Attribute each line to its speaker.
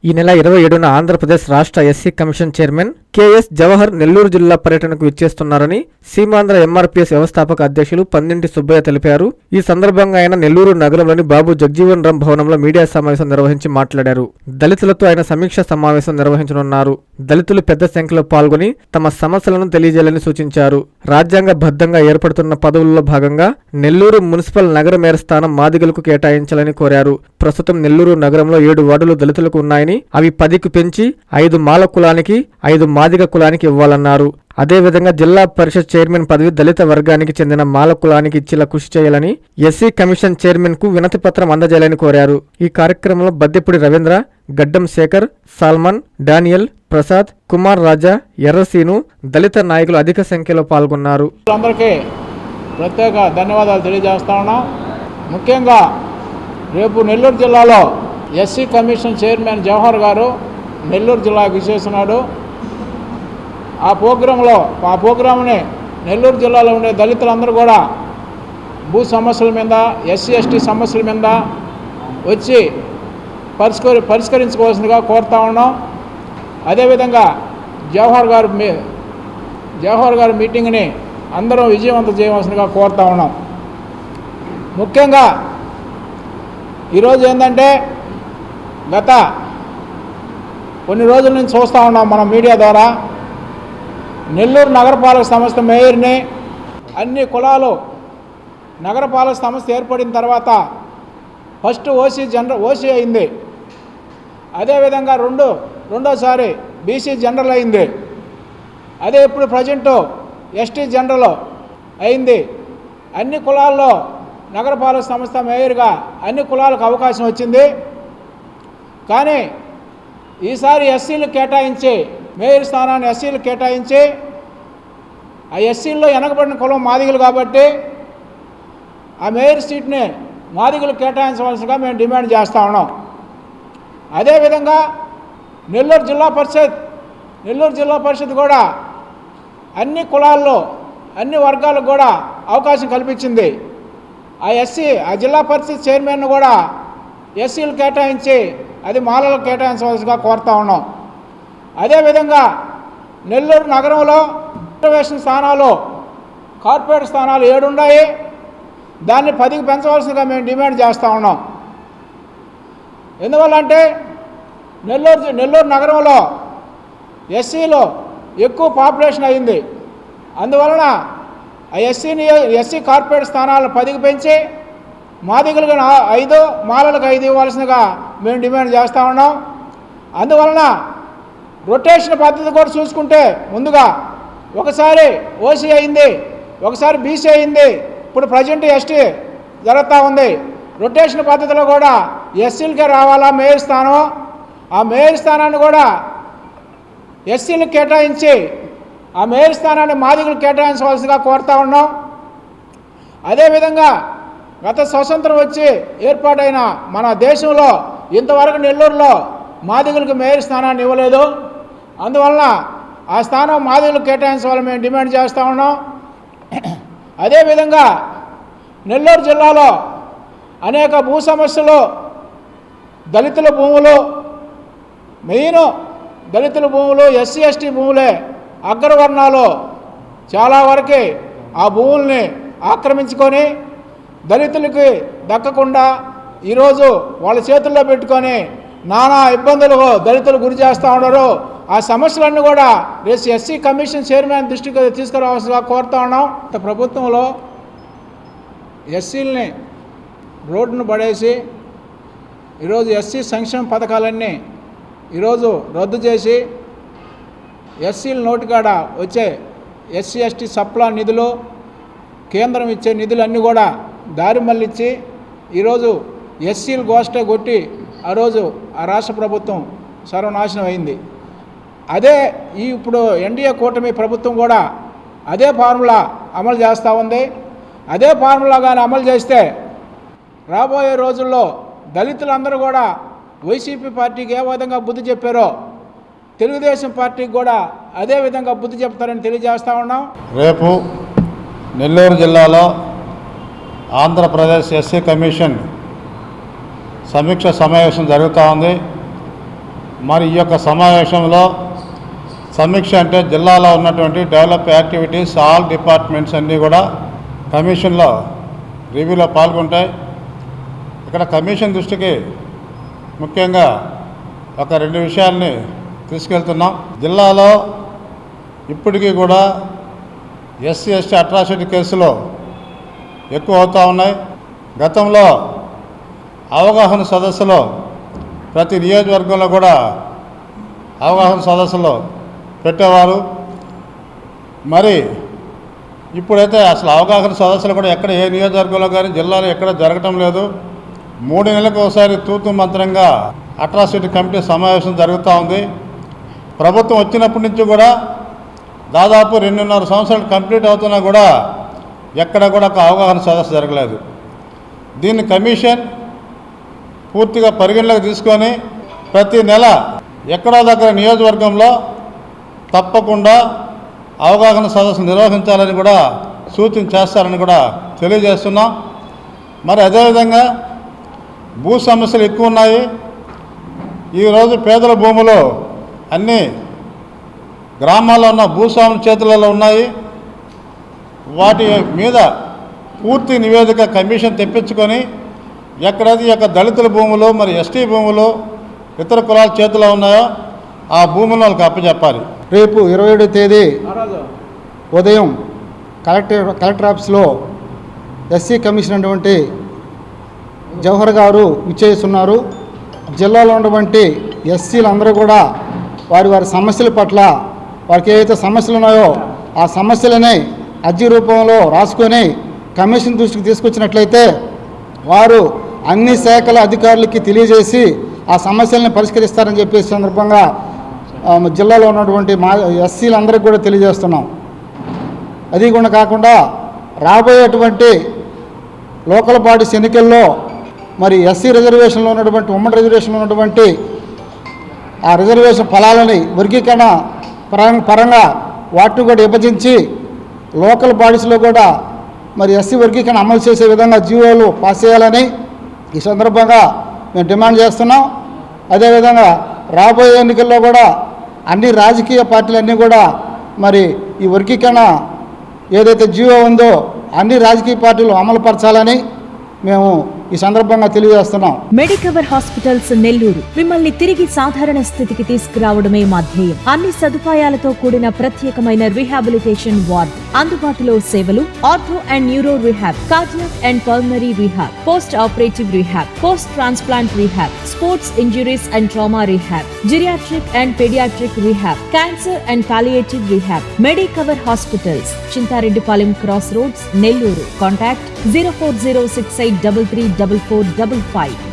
Speaker 1: ఈ నెల 27న ఆంధ్రప్రదేశ్ రాష్ట్ర SC commission chairman KS Jawahar Nellore జిల్లా పర్యటనకు విచ్చేస్తున్నారని సీమాంధ్ర ఎంఆర్పీఎస్ వ్యవస్థాపక అధ్యక్షులు పందింటి సుబ్బయ్య తెలిపారు. ఈ సందర్భంగా ఆయన నెల్లూరు నగరంలోని బాబు జగ్జీవన్ రామ్ భవనంలో మీడియా సమావేశం నిర్వహించి మాట్లాడారు. దళితులతో ఆయన సమీక్ష సమావేశం నిర్వహించనున్నారు. దళితులు పెద్ద సంఖ్యలో పాల్గొని తమ సమస్యలను తెలియజేయాలని సూచించారు. రాజ్యాంగబద్ధంగా ఏర్పడుతున్న పదవుల్లో భాగంగా నెల్లూరు మున్సిపల్ నగర మేయర్ స్థానం మాదిగలకు కేటాయించాలని కోరారు. ప్రస్తుతం నెల్లూరు నగరంలో 7 వార్డులు దళితులకు ఉన్నాయని అవి 10కు పెంచి 5 మాల కులానికి 5 మాదిగ కులానికి ఇవ్వాలన్నారు. అదేవిధంగా జిల్లా పరిషత్ చైర్మన్ పదవి దళిత వర్గానికి చెందిన మాల కులానికి ఇచ్చేలా కృషి చేయాలని ఎస్సీ కమిషన్ చైర్మన్ కు వినతి పత్రం అందజేయాలని కోరారు. ఈ కార్యక్రమంలో బద్దెపూడి రవీంద్ర, గడ్డం శేఖర్, సాల్మన్, డానియల్, ప్రసాద్, కుమార్ రాజా, ఎర్రసీను దళిత నాయకులు అధిక సంఖ్యలో పాల్గొన్నారు.
Speaker 2: అందరికీ ప్రత్యేక ధన్యవాదాలు తెలియజేస్తా ఉన్నాం. ముఖ్యంగా రేపు నెల్లూరు జిల్లాలో ఎస్సీ కమిషన్ చైర్మన్ జవహర్ గారు నెల్లూరు జిల్లాకు విచ్చేస్తున్నాడు. ఆ ప్రోగ్రాంని నెల్లూరు జిల్లాలో ఉండే దళితులందరూ కూడా భూ సమస్యల మీద, ఎస్సీ ఎస్టీ సమస్యల మీద వచ్చి పరిష్కరించుకోవాల్సిందిగా కోరుతా ఉన్నాం. అదేవిధంగా జవహర్ గారి మీటింగ్ని అందరూ విజయవంతం చేయవలసిందిగా కోరుతా ఉన్నాం. ముఖ్యంగా ఈరోజు ఏంటంటే గత కొన్ని రోజుల నుంచి చూస్తూ ఉన్నాం మనం మీడియా ద్వారా, నెల్లూరు నగరపాలక సంస్థ మేయర్ని అన్ని కులాలు నగరపాలక సంస్థ ఏర్పడిన తర్వాత ఫస్ట్ ఓసీ అయింది. అదేవిధంగా రెండోసారి బీసీ జనరల్ అయింది. అదే ఇప్పుడు ప్రజెంటు ఎస్టీ జనరల్ అయింది. అన్ని కులాల్లో నగరపాలక సంస్థ మేయర్గా అన్ని కులాలకు అవకాశం వచ్చింది. కానీ ఈసారి ఎస్సీలు కేటాయించి మేయర్ స్థానాన్ని ఎస్సీలు కేటాయించి ఆ ఎస్సీల్లో వెనకబడిన కులం మాదిగలు కాబట్టి ఆ మేయర్ సీట్ని మాదిగలు కేటాయించవలసిగా మేము డిమాండ్ చేస్తూ ఉన్నాం. అదేవిధంగా నెల్లూరు జిల్లా పరిషత్ కూడా అన్ని కులాల్లో అన్ని వర్గాలకు కూడా అవకాశం కల్పించింది. ఆ జిల్లా పరిషత్ చైర్మన్ కూడా ఎస్సీలు కేటాయించి అది మాలలకు కేటాయించవలసిగా కోరుతా ఉన్నాం. అదేవిధంగా నెల్లూరు నగరంలో రిజర్వేషన్ స్థానాలు, కార్పొరేట్ స్థానాలు 7 ఉన్నాయి. దాన్ని 10కి పెంచవలసిందిగా మేము డిమాండ్ చేస్తూ ఉన్నాం. ఎందువల్లంటే నెల్లూరు నగరంలో ఎస్సీలో ఎక్కువ పాపులేషన్ అయింది. అందువలన ఆ ఎస్సీ కార్పొరేట్ స్థానాలను 10కి పెంచి మాదిగలకు 5, మాలలకు 5 ఇవ్వాల్సిందిగా మేము డిమాండ్ చేస్తూ ఉన్నాం. అందువలన రొటేషన్ పద్ధతి కూడా చూసుకుంటే ముందుగా ఒకసారి ఓసీ అయింది, ఒకసారి బీసీ అయింది, ఇప్పుడు ప్రజెంట్ ఎస్టీ జరుగుతూ ఉంది. రొటేషన్ పద్ధతిలో కూడా ఎస్సీలకే రావాలా మేయర్ స్థానం. ఆ మేయర్ స్థానాన్ని కూడా ఎస్సీలకు కేటాయించి ఆ మేయర్ స్థానాన్ని మాదిగలు కేటాయించవలసిగా కోరుతా ఉన్నాం. అదేవిధంగా గత స్వతంత్రం వచ్చి ఏర్పాటైన మన దేశంలో ఇంతవరకు నెల్లూరులో మాదిగలకు మేయర్ స్థానాన్ని ఇవ్వలేదు. అందువలన ఆ స్థానం మాదిగలకు కేటాయించాలని మేము డిమాండ్ చేస్తూ ఉన్నాం. అదేవిధంగా నెల్లూరు జిల్లాలో అనేక భూ సమస్యలు, దళితుల భూములు, మెయిన్ దళితుల భూములు, ఎస్సీ ఎస్టీ భూములే అగ్రవర్ణాలు చాలా వరకు ఆ భూముల్ని ఆక్రమించుకొని దళితులకి దక్కకుండా ఈరోజు వాళ్ళ చేతుల్లో పెట్టుకొని నానా ఇబ్బందులకు దళితులు గురి చేస్తూ ఉన్నారు. ఆ సమస్యలన్నీ కూడా రేపు ఎస్సీ కమిషన్ చైర్మన్ దృష్టికి తీసుకురావాల్సిందిగా కోరుతా ఉన్నాం. ప్రభుత్వంలో ఎస్సీలని రోడ్డును పడేసి ఈరోజు ఎస్సీ సంక్షేమ పథకాలన్నీ ఈరోజు రద్దు చేసి ఎస్సీల నోటికాడ వచ్చే ఎస్సీ ఎస్టీ సప్లా నిధులు, కేంద్రం ఇచ్చే నిధులన్నీ కూడా దారి మళ్ళించి ఈరోజు ఎస్సీలు గోష్ఠ కొట్టి ఆ రోజు ఆ రాష్ట్ర ప్రభుత్వం సర్వనాశనం అయింది. అదే ఇప్పుడు ఎన్డీఏ కూటమి ప్రభుత్వం కూడా అదే ఫార్ములా అమలు చేస్తూ ఉంది. అదే ఫార్ములా కానీ అమలు చేస్తే రాబోయే రోజుల్లో దళితులందరూ కూడా వైసీపీ పార్టీకి ఏ విధంగా బుద్ధి చెప్పారో తెలుగుదేశం పార్టీకి కూడా అదే విధంగా బుద్ధి చెప్తారని తెలియజేస్తూ ఉన్నాం.
Speaker 3: రేపు నెల్లూరు జిల్లాలో ఆంధ్రప్రదేశ్ ఎస్సీ కమిషన్ సమీక్ష సమావేశం జరుగుతూ ఉంది. మరి ఈ యొక్క సమావేశంలో సమీక్ష అంటే జిల్లాలో ఉన్నటువంటి డెవలప్ యాక్టివిటీస్ ఆల్ డిపార్ట్మెంట్స్ అన్నీ కూడా కమిషన్లో రివ్యూలో పాల్గొంటాయి. ఇక్కడ కమిషన్ దృష్టికి ముఖ్యంగా ఒక 2 విషయాల్ని తీసుకెళ్తున్నాం. జిల్లాలో ఇప్పటికీ కూడా ఎస్సీ ఎస్టీ అట్రాసిటీ కేసులు ఎక్కువ అవుతూ ఉన్నాయి. గతంలో అవగాహన సదస్సులో ప్రతి నియోజకవర్గంలో కూడా అవగాహన సదస్సులు పెట్టేవారు. మరి ఇప్పుడైతే అసలు అవగాహన సదస్సులు కూడా ఎక్కడ ఏ నియోజకవర్గంలో కానీ జిల్లాలో ఎక్కడ జరగటం లేదు. 3 నెలలకు ఒకసారి తూతు మంత్రంగా అట్రాసిటీ కమిటీ సమావేశం జరుగుతూ ఉంది. ప్రభుత్వం వచ్చినప్పటి నుంచి కూడా దాదాపు 2.5 సంవత్సరాలు కంప్లీట్ అవుతున్నా కూడా ఎక్కడ కూడా ఒక అవగాహన సదస్సు జరగలేదు. దీన్ని కమిషన్ పూర్తిగా పరిగణలోకి తీసుకొని ప్రతి నెల ఎక్కడో దగ్గర నియోజకవర్గంలో తప్పకుండా అవగాహన సదస్సు నిర్వహించాలని కూడా సూచన చేస్తారని కూడా తెలియజేస్తున్నాం. మరి అదేవిధంగా భూ సమస్యలు ఎక్కువ ఉన్నాయి. ఈరోజు పేదల భూములు అన్నీ గ్రామాల్లో ఉన్న భూస్వాముల చేతులలో ఉన్నాయి. వాటి మీద పూర్తి నివేదిక కమిషన్ తెప్పించుకొని ఎక్కడైతే ఈ యొక్క దళితుల భూములు మరి ఎస్టీ భూములు ఇతర కులాల చేతిలో ఉన్నాయో ఆ భూములను వాళ్ళకి అప్పచెప్పాలి.
Speaker 4: రేపు 27వ తేదీ ఉదయం కలెక్టర్ ఆఫీస్లో ఎస్సీ కమిషన్ అటువంటి జవహర్ గారు విచ్చేస్తున్నారు. జిల్లాలో ఉన్నటువంటి ఎస్సీలందరూ కూడా వారి సమస్యల పట్ల వారికి ఏవైతే సమస్యలు ఉన్నాయో ఆ సమస్యలని అర్జీ రూపంలో రాసుకొని కమిషన్ దృష్టికి తీసుకొచ్చినట్లయితే వారు అన్ని శాఖల అధికారులకి తెలియజేసి ఆ సమస్యలను పరిష్కరిస్తారని చెప్పేసి సందర్భంగా జిల్లాలో ఉన్నటువంటి ఎస్సీలందరికీ కూడా తెలియజేస్తున్నాం. అది కూడా కాకుండా రాబోయేటువంటి లోకల్ బాడీస్ ఎన్నికల్లో మరి ఎస్సీ రిజర్వేషన్లో ఉన్నటువంటి ఉమ్మడి రిజర్వేషన్లో ఉన్నటువంటి ఆ రిజర్వేషన్ ఫలాలని వర్గీకరణ పరంగా వాటిని కూడా విభజించి లోకల్ బాడీస్లో కూడా మరి ఎస్సీ వర్గీకరణ అమలు చేసే విధంగా జీవోలు పాస్ చేయాలని ఈ సందర్భంగా మేము డిమాండ్ చేస్తున్నాం. అదేవిధంగా రాబోయే ఎన్నికల్లో కూడా అన్ని రాజకీయ పార్టీలన్నీ కూడా మరి ఈ వర్గీకరణ ఏదైతే జీవో ఉందో అన్ని రాజకీయ పార్టీలు అమలుపరచాలని మేము ఈ సందర్భంగా తెలియజేస్తున్నాం.
Speaker 5: మెడికవర్ హాస్పిటల్స్ నెల్లూరు మిమ్మల్ని తిరిగి సాధారణ స్థితికి తీసుకురావడమే మా ధ్యేయం. అన్ని సదుపాయాలతో కూడిన ప్రత్యేకమైన రీహాబిలిటేషన్ వార్డ్, అందుబాటులో సేవలు ortho and neuro rehab, cardiac and pulmonary rehab, post operative rehab, post transplant rehab, sports injuries and trauma rehab, geriatric and paediatric rehab, cancer and palliative rehab. Medicover hospitals, Chintareddypalem cross roads, Nellore. Contact 04068334455.